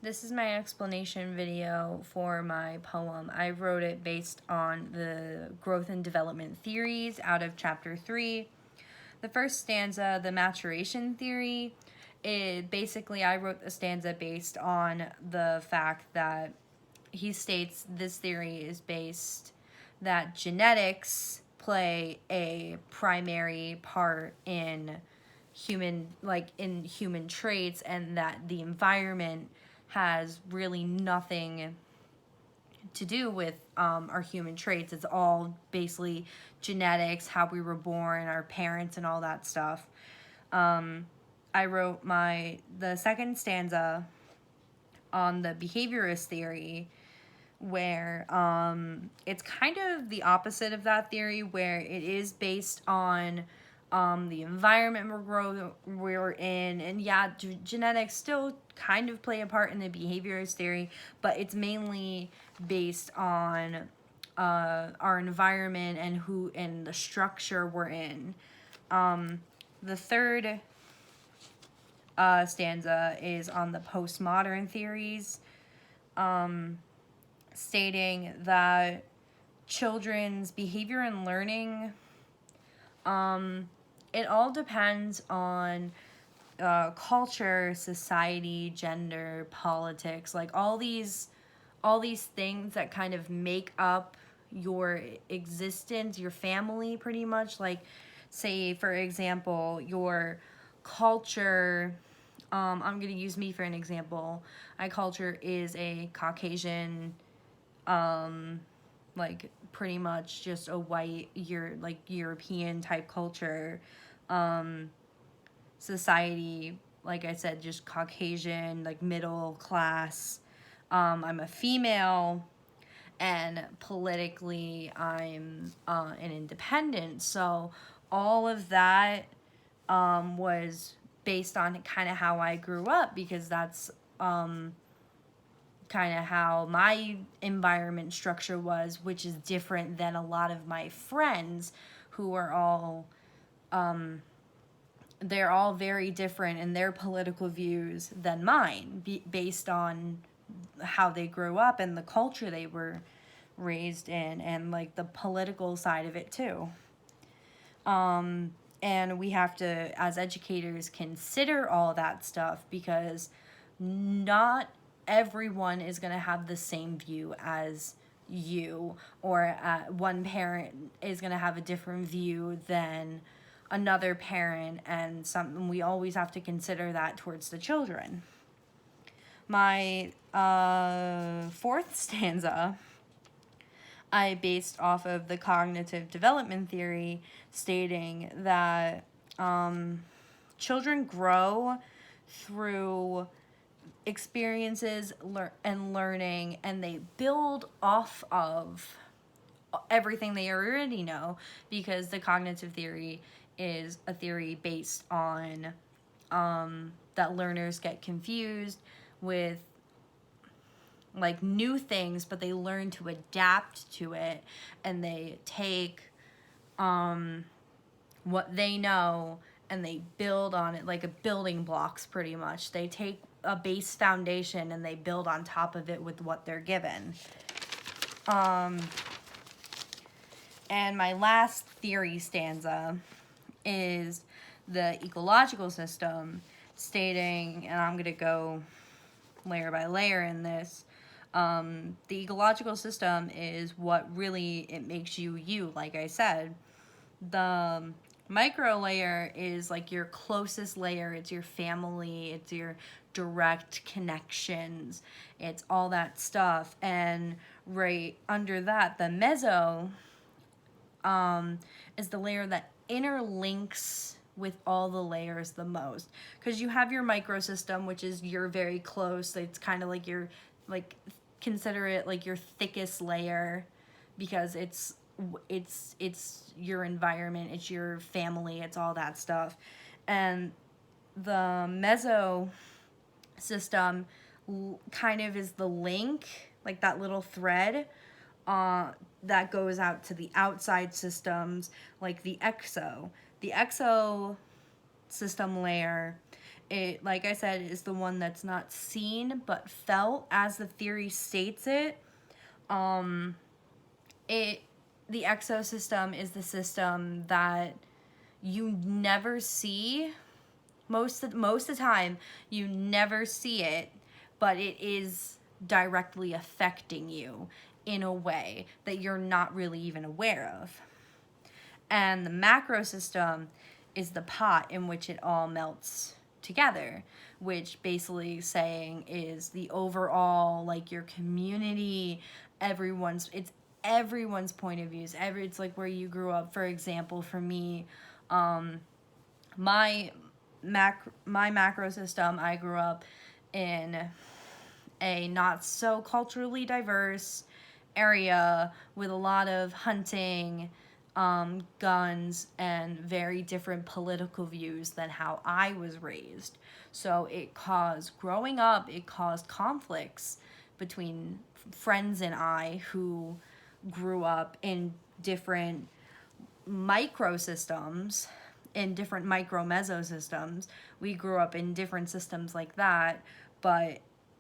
This is my explanation video for my poem. I wrote it based on the growth and development theories out of chapter 3. The first stanza, the maturation theory, I wrote the stanza based on the fact that he states this theory is based that genetics play a primary part in human traits, and that the environment has really nothing to do with our human traits. It's all basically genetics, how we were born, our parents, and all that stuff. I wrote the second stanza on the behaviorist theory, where it's kind of the opposite of that theory, where it is based on the environment we're in, and yeah, genetics still kind of play a part in the behaviorist theory, but it's mainly based on our environment and the structure we're in. The third stanza is on the postmodern theories, stating that children's behavior and learning, it all depends on culture, society, gender, politics, like all these things that kind of make up your existence, your family, pretty much. Like, say for example, your culture. I'm gonna use me for an example. My culture is a Caucasian, like pretty much just a white, European type culture. Society, like I said, just Caucasian, like middle class. I'm a female, and politically I'm an independent. So all of that was based on kind of how I grew up, because that's kind of how my environment structure was, which is different than a lot of my friends who are all they're all very different in their political views than mine, based on how they grew up and the culture they were raised in, and like the political side of it too. And we have to, as educators, consider all that stuff, because not everyone is going to have the same view as you, or one parent is going to have a different view than another parent, and we always have to consider that towards the children. My fourth stanza I based off of the cognitive development theory, stating that children grow through experiences and learning, and they build off of everything they already know, because the cognitive theory is a theory based on that learners get confused with like new things, but they learn to adapt to it, and they take what they know and they build on it, like a building blocks pretty much. They take a base foundation and they build on top of it with what they're given. And my last theory stanza is the ecological system, stating, and I'm going to go layer by layer in this, the ecological system is what really it makes you you, like I said. The micro layer is like your closest layer. It's your family, it's your direct connections, it's all that stuff. And right under that, the meso is the layer that interlinks with all the layers the most, because you have your microsystem, which is your very close. It's kind of like your, like, consider it like your thickest layer, because it's your environment, it's your family, it's all that stuff. And the meso system kind of is the link, like that little thread that goes out to the outside systems, like the exo. The exo system layer It, like I said, is the one that's not seen but felt as the theory states it. It the exosystem is the system that you never see. Most of the time you never see it, but it is directly affecting you in a way that you're not really even aware of. And the macro system is the pot in which it all melts together, which basically saying is the overall, like, your community, it's everyone's point of views. It's like where you grew up. For example, for me, my my macro system, I grew up in a not so culturally diverse area with a lot of hunting, guns, and very different political views than how I was raised. So growing up, it caused conflicts between friends and I who grew up in different microsystems, in different micro mesosystems. We grew up in different systems like that, but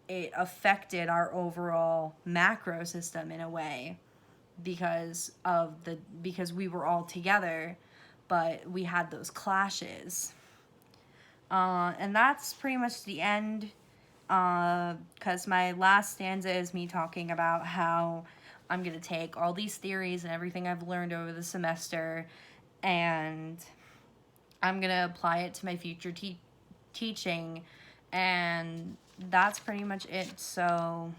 it affected our overall macro system in a way because we were all together, but we had those clashes. And that's pretty much the end. Because my last stanza is me talking about how I'm gonna take all these theories and everything I've learned over the semester, and I'm gonna apply it to my future teaching, and that's pretty much it. So